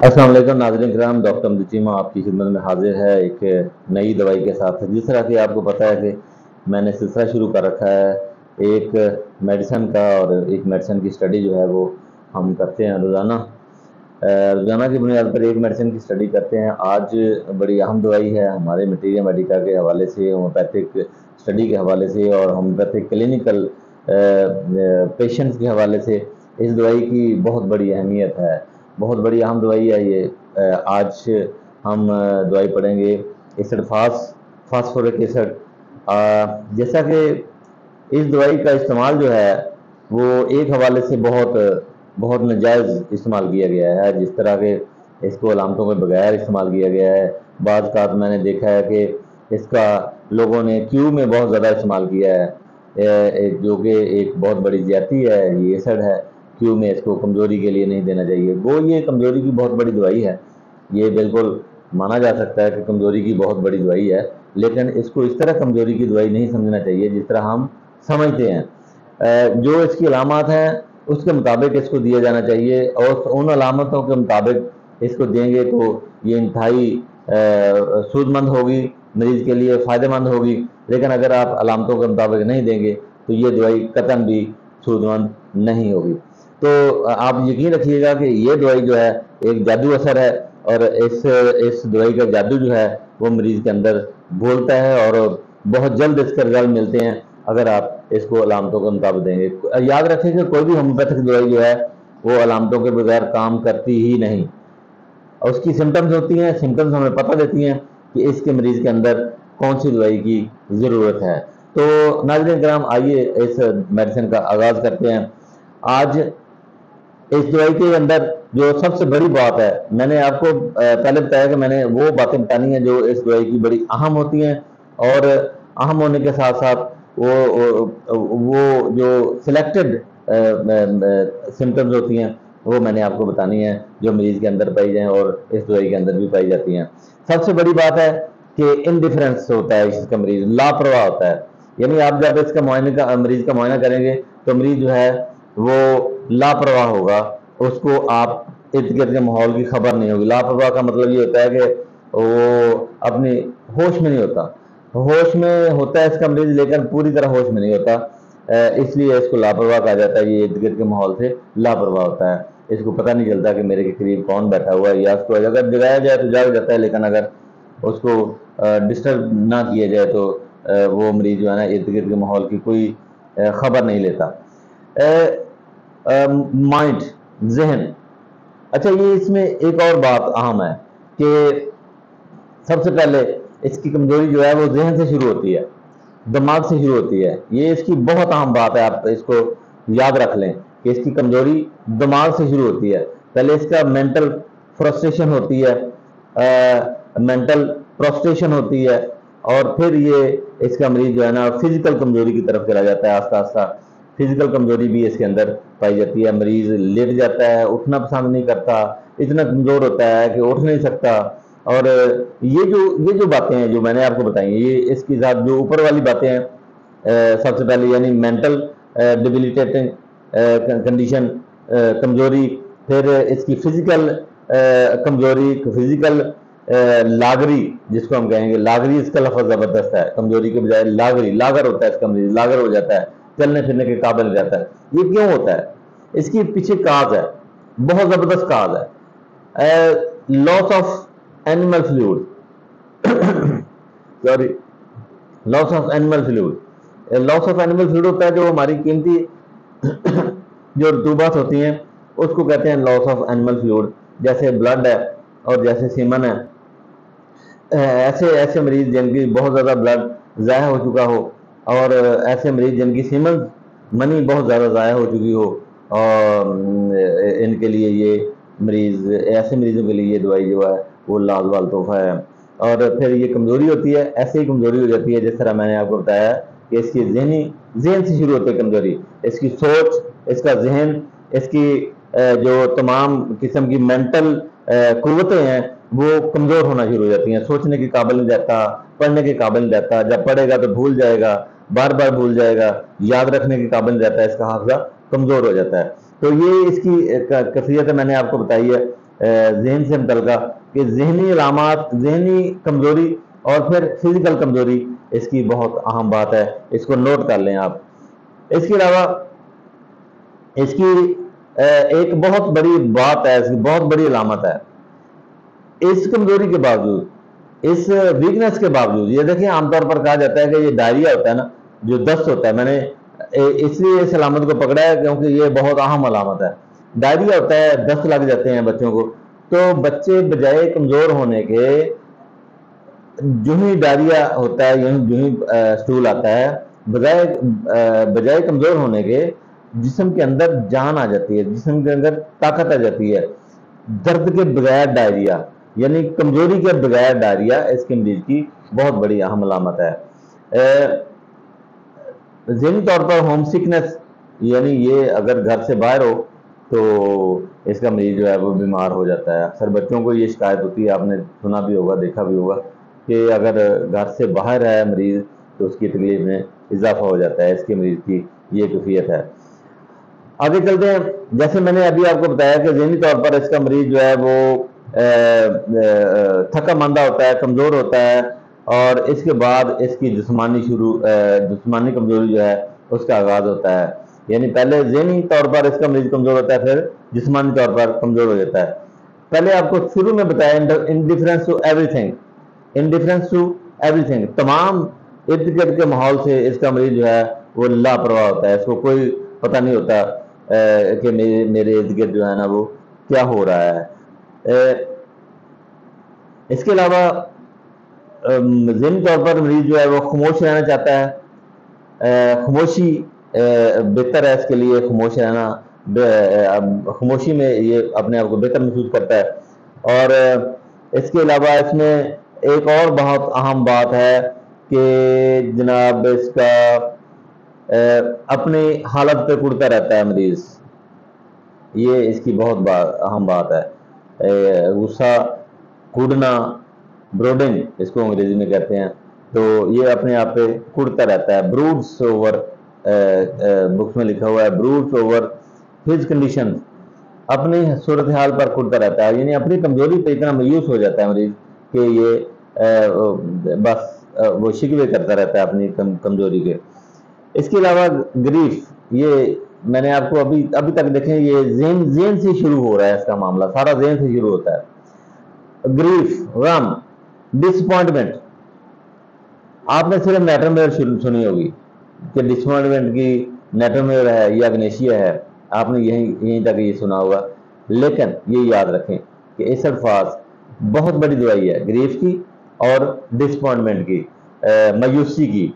السلام علیکم ناظرین کرام، ڈاکٹر امجد چیمہ آپ کی خدمت میں حاضر ہے ایک نئی دوائی کے ساتھ۔ جس طرح کہ آپ کو پتہ ہے کہ میں نے سلسلہ شروع کر رکھا ہے ایک میڈیسن کا، اور ایک میڈیسن کی سٹڈی جو ہے وہ ہم کرتے ہیں روزانہ کی بنیاد پر ایک میڈیسن کی سٹڈی کرتے ہیں۔ آج بڑی اہم دوائی ہے ہمارے میٹیریا میڈیکا کے حوالے سے، ہومیوپیتھک سٹڈی کے حوالے سے اور ہومیوپیتھک کلینکل پیشنٹس کے حوالے سے اس دوائی کی بہت بڑی اہمیت ہے، بہت بڑی اہم دوائی ہے یہ۔ آج ہم دوائی پڑھیں گے ایسڈ فاسفورک ایسڈ۔ جیسا کہ اس دوائی کا استعمال جو ہے وہ ایک حوالے سے بہت ناجائز استعمال کیا گیا ہے، جس طرح کہ اس کو علامتوں کے بغیر استعمال کیا گیا ہے۔ بعض اوقات میں نے دیکھا ہے کہ اس کا لوگوں نے کیو میں بہت زیادہ استعمال کیا ہے، جو کہ ایک بہت بڑی زیادتی ہے۔ یہ ایسڈ ہے، کیو میں اس کو کمزوری کے لیے نہیں دینا چاہیے۔ یہ کمزوری کی بہت بڑی دوائی ہے، یہ بالکل مانا جا سکتا ہے کہ کمزوری کی بہت بڑی دوائی ہے، لیکن اس کو اس طرح کمزوری کی دوائی نہیں سمجھنا چاہیے جس طرح ہم سمجھتے ہیں۔ جو اس کی علامات ہیں اس کے مطابق اس کو دیا جانا چاہیے، اور ان علامتوں کے مطابق اس کو دیں گے تو یہ انتہائی سود مند ہوگی، مریض کے لیے فائدہ مند ہوگی۔ لیکن اگر آپ علامتوں کے مطابق نہیں دیں گے تو یہ دوائی قطعاً بھی سود مند نہیں ہوگی۔ تو آپ یقین رکھیے گا کہ یہ دوائی جو ہے ایک جادو اثر ہے، اور اس دوائی کا جادو جو ہے وہ مریض کے اندر بولتا ہے، اور بہت جلد اس کے رزلٹ ملتے ہیں اگر آپ اس کو علامتوں کے مطابق دیں گے۔ یاد رکھیں کہ کوئی بھی ہومیوپیتھک دوائی جو ہے وہ علامتوں کے بغیر کام کرتی ہی نہیں، اور اس کی سمٹمز ہوتی ہیں، سمٹمز ہمیں پتہ دیتی ہیں کہ اس کے مریض کے اندر کون سی دوائی کی ضرورت ہے۔ تو ناظرین کرام، آئیے اس میڈیسن کا آغاز کرتے ہیں۔ آج اس دوائی کے اندر جو سب سے بڑی بات ہے، میں نے آپ کو پہلے بتایا کہ میں نے وہ باتیں بتانی ہیں جو اس دوائی کی بڑی اہم ہوتی ہیں، اور اہم ہونے کے ساتھ ساتھ وہ جو سلیکٹڈ سمٹمز ہوتی ہیں وہ میں نے آپ کو بتانی ہیں جو مریض کے اندر پائی جائیں اور اس دوائی کے اندر بھی پائی جاتی ہیں۔ سب سے بڑی بات ہے کہ انڈیفرنس ہوتا ہے، اس کا مریض لاپرواہ ہوتا ہے۔ یعنی آپ جب اس کا مریض کا معائنہ کریں گے تو مریض جو ہے وہ لاپرواہ ہوگا، اس کو آپ ارد گرد کے ماحول کی خبر نہیں ہوگی۔ لاپرواہ کا مطلب یہ ہوتا ہے کہ وہ اپنی ہوش میں نہیں ہوتا، ہوش میں ہوتا ہے اس کا مریض لیکن پوری طرح ہوش میں نہیں ہوتا، اس لیے اس کو لاپرواہ کہا جاتا ہے۔ یہ ارد گرد کے ماحول سے لاپرواہ ہوتا ہے، اس کو پتہ نہیں چلتا کہ میرے کے قریب کون بیٹھا ہوا ہے، یا اس کو اگر جگایا جائے تو جاگ جاتا ہے، لیکن اگر اس کو ڈسٹرب نہ کیا جائے تو وہ مریض جو ہے نا ارد گرد کے ماحول کی کوئی خبر نہیں لیتا۔ مائنڈ، ذہن، اچھا یہ اس میں ایک اور بات اہم ہے کہ سب سے پہلے اس کی کمزوری جو ہے وہ ذہن سے شروع ہوتی ہے، دماغ سے شروع ہوتی ہے۔ یہ اس کی بہت اہم بات ہے، آپ اس کو یاد رکھ لیں کہ اس کی کمزوری دماغ سے شروع ہوتی ہے۔ پہلے اس کا مینٹل فرسٹریشن ہوتی ہے، مینٹل پروسٹریشن ہوتی ہے، اور پھر یہ اس کا مریض جو ہے نا فزیکل کمزوری کی طرف چلا جاتا ہے۔ آہستہ آہستہ فزیکل کمزوری بھی اس کے اندر پائی جاتی ہے، مریض لیٹ جاتا ہے، اٹھنا پسند نہیں کرتا، اتنا کمزور ہوتا ہے کہ اٹھ نہیں سکتا۔ اور یہ جو باتیں ہیں جو میں نے آپ کو بتائی ہیں، یہ اس کی ذات جو اوپر والی باتیں ہیں، سب سے پہلے یعنی مینٹل ڈیبلیٹیٹنگ کنڈیشن، کمزوری، پھر اس کی فزیکل کمزوری، فزیکل لاغری جس کو ہم کہیں گے، لاغری اس کا لفظ زبردست ہے، کمزوری کے بجائے لاغری، لاغر ہوتا ہے اس کا مریض، لاغر ہو جاتا ہے، چلنے پھرنے کے قابل ہو جاتا ہے۔ یہ کیوں ہوتا ہے؟ اس کی پیچھے کاز ہے، بہت زبردست کاز ہے، loss of animal fluid sorry loss of animal fluid. Loss of animal fluid ہوتا ہے جو ہماری قیمتی جو رطوبات ہوتی ہیں اس کو کہتے ہیں لاس آف اینیمل فلوئڈ، جیسے بلڈ ہے اور جیسے سیمن ہے۔ ایسے مریض جن کی بہت زیادہ بلڈ ضائع ہو چکا ہو، اور ایسے مریض جن کی سیمن منی بہت زیادہ ضائع ہو چکی ہو، اور ان کے لیے یہ ایسے مریضوں کے لیے یہ دوائی جو ہے وہ لازوال تحفہ ہے۔ اور پھر یہ کمزوری ہوتی ہے، ایسے ہی کمزوری ہو جاتی ہے جس طرح میں نے آپ کو بتایا کہ اس کی ذہن سے شروع ہوتی ہے کمزوری، اس کی سوچ، اس کا ذہن، اس کی جو تمام قسم کی مینٹل قوتیں ہیں وہ کمزور ہونا شروع ہو جاتی ہیں۔ سوچنے کے قابل نہیں رہتا، پڑھنے کے قابل نہیں رہتا، جب پڑھے گا تو بھول جائے گا، بار بار بھول جائے گا، یاد رکھنے کے قابل نہیں رہتا ہے، اس کا حافظہ کمزور ہو جاتا ہے۔ تو یہ اس کی کیفیت میں نے آپ کو بتائی ہے ذہن سے متعلقہ کہ ذہنی علامات، ذہنی کمزوری اور پھر فزیکل کمزوری اس کی بہت اہم بات ہے، اس کو نوٹ کر لیں آپ۔ اس کے علاوہ اس کی ایک بہت بڑی بات ہے، اس کی بہت بڑی علامت ہے، اس کمزوری کے باوجود، اس ویکنس کے باوجود، یہ دیکھیں عام طور پر کہا جاتا ہے کہ یہ ڈائریا ہوتا ہے نا، جو دست ہوتا ہے، میں نے اس لیے اس علامت کو پکڑا ہے کیونکہ یہ بہت اہم علامت ہے۔ ڈائریا ہوتا ہے، دست لگ جاتے ہیں بچوں کو، تو بچے بجائے کمزور ہونے کے، جو ہی ڈائریا ہوتا ہے، جو ہی اسٹول آتا ہے، بجائے کمزور ہونے کے جسم کے اندر جان آ جاتی ہے، جسم کے اندر طاقت آ جاتی ہے۔ درد کے بغیر ڈائریا، یعنی کمزوری کے بغیر ڈائریا اس کے مریض کی بہت بڑی اہم علامت ہے۔ ذہنی طور پر ہوم سکنس، یعنی یہ اگر گھر سے باہر ہو تو اس کا مریض جو ہے وہ بیمار ہو جاتا ہے۔ اکثر بچوں کو یہ شکایت ہوتی ہے، آپ نے سنا بھی ہوگا، دیکھا بھی ہوگا، کہ اگر گھر سے باہر ہے مریض تو اس کی تکلیف میں اضافہ ہو جاتا ہے۔ اس کے مریض کی یہ کیفیت ہے۔ آگے چلتے ہیں۔ جیسے میں نے ابھی آپ کو بتایا کہ ذہنی طور پر اس کا مریض جو ہے وہ تھکا ماندہ ہوتا ہے، کمزور ہوتا ہے، اور اس کے بعد اس کی جسمانی کمزوری جو ہے اس کا آغاز ہوتا ہے۔ یعنی پہلے ذہنی طور پر اس کا مریض کمزور ہوتا ہے، پھر جسمانی طور پر کمزور ہو جاتا ہے۔ پہلے آپ کو شروع میں بتایا indifference to everything, indifference to everything, تمام ارد گرد کے ماحول سے اس کا مریض جو ہے وہ لاپرواہ ہوتا ہے، اس کو کوئی پتہ نہیں ہوتا کہ میرے ارد گرد جو ہے نا وہ کیا ہو رہا ہے۔ اس کے علاوہ ذہنی طور پر مریض جو ہے وہ خاموش رہنا چاہتا ہے۔ خاموشی بہتر ہے اس کے لیے، خاموش رہنا، خاموشی میں یہ اپنے آپ کو بہتر محسوس کرتا ہے۔ اور اس کے علاوہ اس میں ایک اور بہت اہم بات ہے کہ جناب اس کا اپنی حالت پہ کڑتا رہتا ہے مریض، یہ اس کی بہت اہم بات ہے۔ غصہ، کڑنا، بروڈنگ اس کو انگریزی میں کہتے ہیں، تو یہ اپنے آپ پہ کڑتا رہتا ہے۔ بروڈس اوور، بکس میں لکھا ہوا ہے بروڈس اوور ہز کنڈیشن، اپنی صورتحال پر کڑتا رہتا ہے، یعنی اپنی کمزوری پہ اتنا مایوس ہو جاتا ہے مریض کہ یہ بس وہ شکوے کرتا رہتا ہے اپنی کمزوری کے۔ اس کے علاوہ گریف، یہ میں نے آپ کو ابھی تک دیکھیں، یہ ذہن سے شروع ہو رہا ہے، اس کا معاملہ سارا ذہن سے شروع ہوتا ہے۔ گریف، غم، ڈس اپوائنٹمنٹ، آپ نے صرف نیٹرمیئر سنی ہوگی کہ ڈس اپوائنٹمنٹ کی نیٹرمیئر ہے یا اگنیشیا ہے، آپ نے یہیں تک یہ سنا ہوگا، لیکن یہ یاد رکھیں کہ اس الفاظ بہت بڑی دوائی ہے گریف کی اور ڈس اپوائنٹمنٹ کی، مایوسی کی۔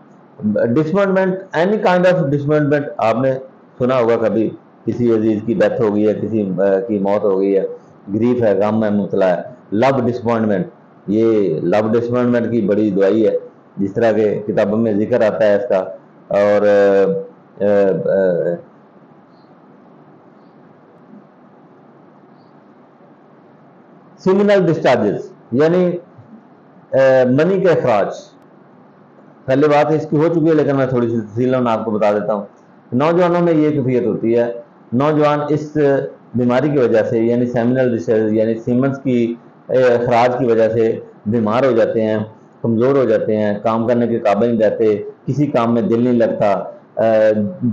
Disappointment, any kind of disappointment, آپ نے سنا ہوگا کبھی کسی عزیز کی ڈیتھ ہو گئی ہے، کسی کی موت ہو گئی ہے، گریف ہے، غم میں مبتلا ہے۔ لو ڈس اپوائنٹمنٹ، یہ لو ڈس اپوائنٹمنٹ کی بڑی دوائی ہے، جس طرح کے کتابوں میں ذکر آتا ہے اس کا۔ اور سیمینل ڈسچارجز، یعنی منی کے اخراج، پہلے بات اس کی ہو چکی ہے لیکن میں تھوڑی سی تفصیل میں آپ کو بتا دیتا ہوں۔ نوجوانوں میں یہ کیفیت ہوتی ہے، نوجوان اس بیماری کی وجہ سے، یعنی سیمینل ڈسچارج یعنی سیمنس کی اخراج کی وجہ سے بیمار ہو جاتے ہیں، کمزور ہو جاتے ہیں، کام کرنے کے قابل نہیں رہتے، کسی کام میں دل نہیں لگتا،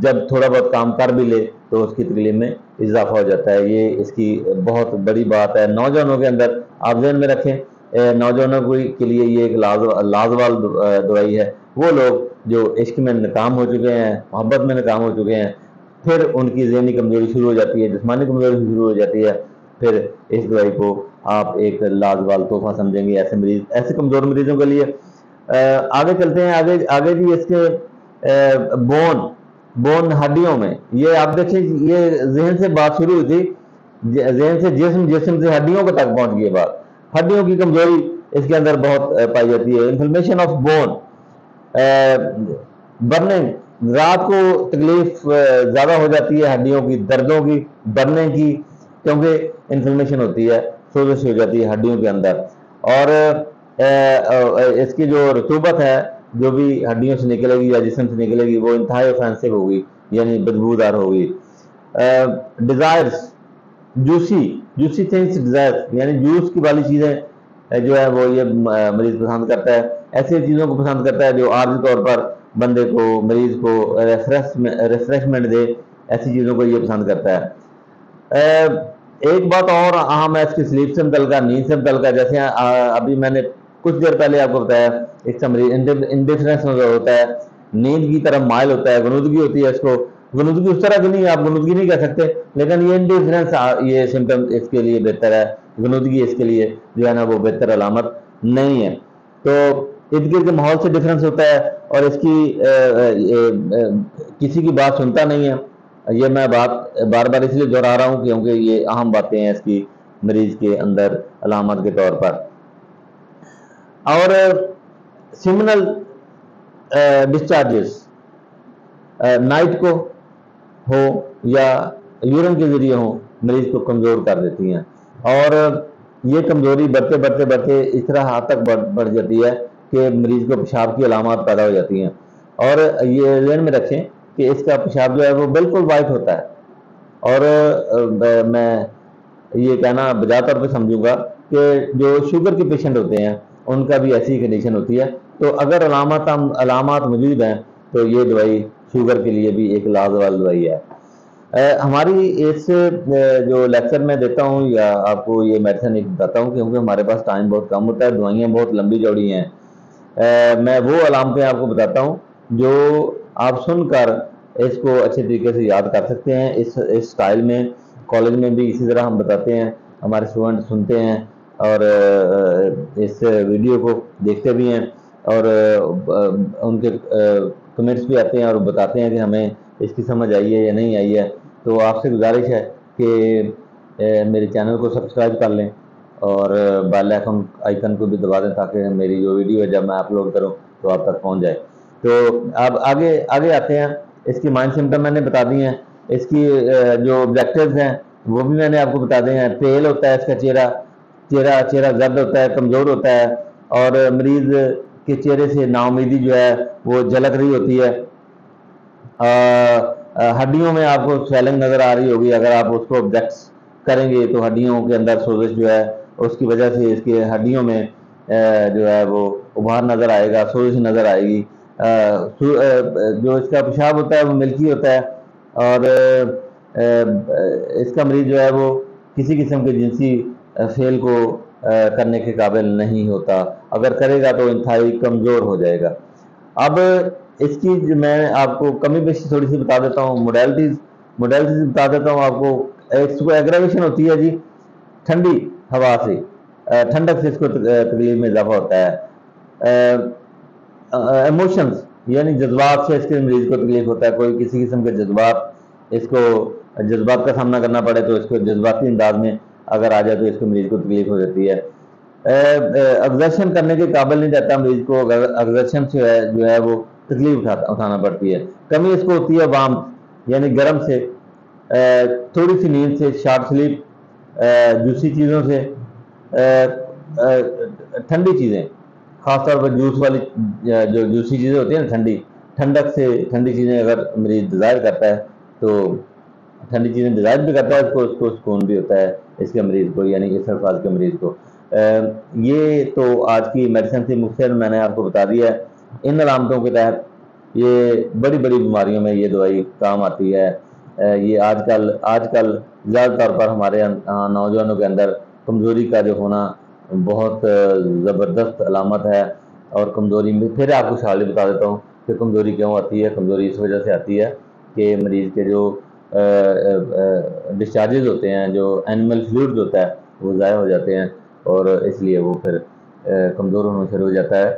جب تھوڑا بہت کام کر بھی لے تو اس کی تکلیف میں اضافہ ہو جاتا ہے۔ یہ اس کی بہت بڑی بات ہے نوجوانوں کے اندر، آپ ذہن میں رکھیں۔ نوجوانوں کے لیے یہ ایک لازوال دوائی ہے۔ وہ لوگ جو عشق میں ناکام ہو چکے ہیں، محبت میں ناکام ہو چکے ہیں، پھر ان کی ذہنی کمزوری شروع ہو جاتی ہے، جسمانی کمزوری شروع ہو جاتی ہے، پھر اس دوائی کو آپ ایک لازوال تحفہ سمجھیں گے ایسے کمزور مریضوں کے لیے۔ آگے چلتے ہیں، آگے بھی اس کے بون ہڈیوں میں، یہ آپ دیکھیں، یہ ذہن سے بات شروع ہوئی تھی، ذہن سے جسم سے ہڈیوں کو تک پہنچ گئی بات۔ ہڈیوں کی کمزوری اس کے اندر بہت پائی جاتی ہے۔ انفلمیشن آف بون، برننگ، رات کو تکلیف زیادہ ہو جاتی ہے ہڈیوں کی، دردوں کی، برننگ کی، کیونکہ انفلمیشن ہوتی ہے، سوزش ہو جاتی ہے ہڈیوں کے اندر۔ اور اس کی جو رطوبت ہے جو بھی ہڈیوں سے نکلے گی یا جسم سے نکلے گی وہ انتہائی اوفینسو ہوگی، یعنی بدبودار ہوگی۔ ڈیزائرز، جوسی تھنگس ڈیزائر، یعنی جوس کی والی چیزیں جو ہے وہ یہ مریض پسند کرتا ہے، ایسی چیزوں کو پسند کرتا ہے جو عارضی طور پر بندے کو، مریض کو ریفریشمنٹ دے، ایسی چیزوں کو یہ پسند کرتا ہے۔ ایک بات اور اہم ہے اس کی سلیپ سے متعلقہ، نیند سے متعلقہ، جیسے ابھی میں نے کچھ دیر پہلے آپ کو بتایا، ایک سمری انڈیفرنس ہوتا ہے، نیند کی طرف مائل ہوتا ہے، غنودگی ہوتی ہے اس کو، غنودگی اس طرح کی نہیں ہے، آپ غنودگی نہیں کہہ سکتے، لیکن یہ انڈیفرنس، یہ سمٹم اس کے لیے بہتر ہے، غنودگی اس کے لیے جو ہے نا وہ بہتر علامت نہیں ہے۔ تو ارد گرد کے ماحول سے ڈفرینس ہوتا ہے، اور اس کی کسی کی بات سنتا نہیں ہے، یہ میں بات بار بار اس لیے دہرا رہا ہوں کیونکہ یہ اہم باتیں ہیں اس کی مریض کے اندر علامات کے طور پر۔ اور سیمنل ڈسچارجز نائٹ کو ہو یا یورین کے ذریعے ہو، مریض کو کمزور کر دیتی ہیں، اور یہ کمزوری بڑھتے بڑھتے بڑھتے اس طرح حد تک بڑھ جاتی ہے کہ مریض کو پیشاب کی علامات پیدا ہو جاتی ہیں، اور یہ ذہن میں رکھیں کہ اس کا پیشاب جو ہے وہ بالکل وائٹ ہوتا ہے، اور میں یہ کہنا بجا طور پہ سمجھوں گا کہ جو شوگر کے پیشنٹ ہوتے ہیں ان کا بھی ایسی کنڈیشن ہوتی ہے، تو اگر علامات موجود ہیں تو یہ دوائی شوگر کے لیے بھی ایک لازوال دوائی ہے۔ ہماری اس جو لیکچر میں دیتا ہوں یا آپ کو یہ میڈیسن ایک بتاتا ہوں کیونکہ ہمارے پاس ٹائم بہت کم ہوتا ہے، دوائیاں بہت لمبی چوڑی ہیں، میں وہ علامتیں آپ کو بتاتا ہوں جو آپ سن کر اس کو اچھے طریقے سے یاد کر سکتے ہیں۔ اس سٹائل میں کالج میں بھی اسی طرح ہم بتاتے ہیں، ہمارے اسٹوڈنٹ سنتے ہیں اور اس ویڈیو کو دیکھتے بھی ہیں، اور ان کے کمنٹس بھی آتے ہیں اور بتاتے ہیں کہ ہمیں اس کی سمجھ آئی ہے یا نہیں آئی ہے۔ تو آپ سے گزارش ہے کہ میرے چینل کو سبسکرائب کر لیں اور بیل آئیکن کو بھی دبا دیں تاکہ میری جو ویڈیو ہے جب میں اپلوڈ کروں تو آپ تک پہنچ جائے۔ تو اب آگے آتے ہیں، اس کی مائنڈ سمٹم میں نے بتا دی ہیں، اس کی جو آبجیکٹیوز ہیں وہ بھی میں نے آپ کو بتا دی ہیں۔ پیل ہوتا ہے اس کا چہرہ زرد ہوتا ہے، کمزور ہوتا ہے، اور مریض کے چہرے سے نا امیدی جو ہے وہ جھلک رہی ہوتی ہے۔ ہڈیوں میں آپ کو سویلنگ نظر آ رہی ہوگی، اگر آپ اس کو آبجیکٹس کریں گے تو ہڈیوں کے اندر سوزش جو ہے اس کی وجہ سے اس کے ہڈیوں میں جو ہے وہ ابھار نظر آئے گا، سوزش نظر آئے گی۔ جو اس کا پیشاب ہوتا ہے وہ ملکی ہوتا ہے، اور اس کا مریض جو ہے وہ کسی قسم کے جنسی فعل کو کرنے کے قابل نہیں ہوتا، اگر کرے گا تو انتہائی کمزور ہو جائے گا۔ اب اس کی میں آپ کو کمی بیشی تھوڑی سی بتا دیتا ہوں، موڈیلٹیز بتا دیتا ہوں آپ کو۔ اس کو ایگراویشن ہوتی ہے جی ٹھنڈی ہوا سے، ٹھنڈک سے اس کو تکلیف میں اضافہ ہوتا ہے۔ ایموشنز یعنی جذبات سے اس کے مریض کو تکلیف ہوتا ہے، کوئی کسی قسم کے جذبات کا سامنا کرنا پڑے تو اس کو جذباتی انداز میں اگر آ جائے تو اس کے مریض کو تکلیف ہو جاتی ہے۔ ایگزرشن کرنے کے قابل نہیں رہتا مریض کو، اگر ایگزرشن سے جو ہے وہ تکلیف اٹھانا پڑتی ہے۔ کمی اس کو ہوتی ہے وارمتھ یعنی گرم سے، تھوڑی سی نیند سے، شارٹ سلیپ، جوسی چیزوں سے، ٹھنڈی چیزیں خاص طور پر جوس والی جو جوسی چیزیں ہوتی ہیں نا، ٹھنڈک سے ٹھنڈی چیزیں اگر مریض ڈیزائر کرتا ہے تو ٹھنڈی چیزیں ڈیزائر بھی کرتا ہے، اس کو سکون بھی ہوتا ہے اس کے مریض کو، یعنی اس الفاظ کے مریض کو۔ یہ تو آج کی میڈیسن سے مختصر میں نے آپ کو بتا دیا ہے۔ ان علامتوں کے تحت یہ بڑی بیماریوں میں یہ دوائی کام آتی ہے۔ یہ آج کل زیادہ طور پر ہمارے نوجوانوں کے اندر کمزوری کا جو ہونا بہت زبردست علامت ہے، اور کمزوری میں پھر آپ کو شالی بتا دیتا ہوں کہ کمزوری کیوں آتی ہے۔ کمزوری اس وجہ سے آتی ہے کہ مریض کے جو ڈسچارجز ہوتے ہیں، جو اینیمل فلوئڈز ہوتا ہے وہ ضائع ہو جاتے ہیں، اور اس لیے وہ پھر کمزور ہونا شروع ہو جاتا ہے۔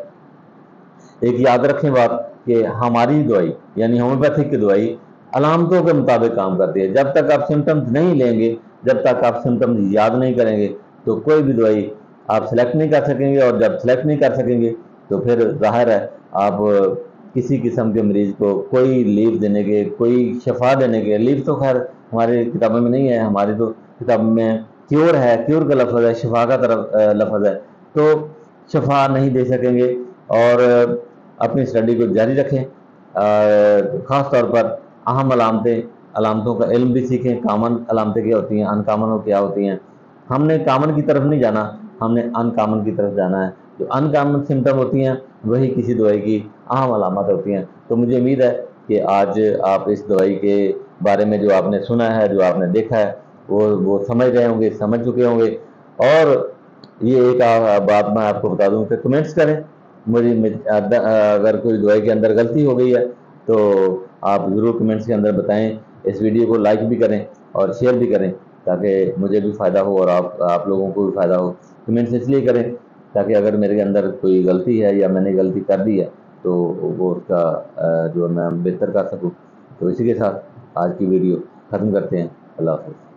ایک یاد رکھیں بات کہ ہماری دوائی یعنی ہومیوپیتھک کی دوائی علامتوں کے مطابق کام کرتی ہے۔ جب تک آپ سمٹمز نہیں لیں گے، جب تک آپ سمٹمز یاد نہیں کریں گے تو کوئی بھی دوائی آپ سلیکٹ نہیں کر سکیں گے، اور جب سلیکٹ نہیں کر سکیں گے تو پھر ظاہر ہے آپ کسی قسم کے مریض کو کوئی لیف دینے کے، کوئی شفا دینے کے، لیف تو خیر ہماری کتابوں میں نہیں ہے، ہماری تو کتاب میں کیور ہے، کیور کا لفظ ہے، شفا کا طرف لفظ ہے، تو شفا نہیں دے سکیں گے۔ اور اپنی اسٹڈی کو جاری رکھیں، خاص طور پر اہم علامتیں علامتوں کا علم بھی سیکھیں، کامن علامتیں کیا ہوتی ہیں، ان کامن کیا ہوتی ہیں۔ ہم نے کامن کی طرف نہیں جانا، ہم نے ان کامن کی طرف جانا ہے۔ جو ان کامن سمٹم ہوتی ہیں وہی کسی دوائی کی اہم علامت ہوتی ہیں۔ تو مجھے امید ہے کہ آج آپ اس دوائی کے بارے میں جو آپ نے سنا ہے، جو آپ نے دیکھا ہے، وہ سمجھ گئے ہوں گے، سمجھ چکے ہوں گے۔ اور یہ ایک بات میں آپ کو بتا دوں کہ کمنٹس کریں، اگر کوئی دوائی کے اندر غلطی ہو گئی ہے تو آپ ضرور کمنٹس کے اندر بتائیں۔ اس ویڈیو کو لائک بھی کریں اور شیئر بھی کریں تاکہ مجھے بھی فائدہ ہو اور آپ لوگوں کو بھی فائدہ ہو۔ کمنٹس اس لیے کریں تاکہ اگر میرے اندر کوئی غلطی ہے یا میں نے غلطی کر دی ہے تو وہ اس کا جو میں بہتر کر سکوں۔ تو اسی کے ساتھ آج کی ویڈیو ختم کرتے ہیں۔ اللہ حافظ۔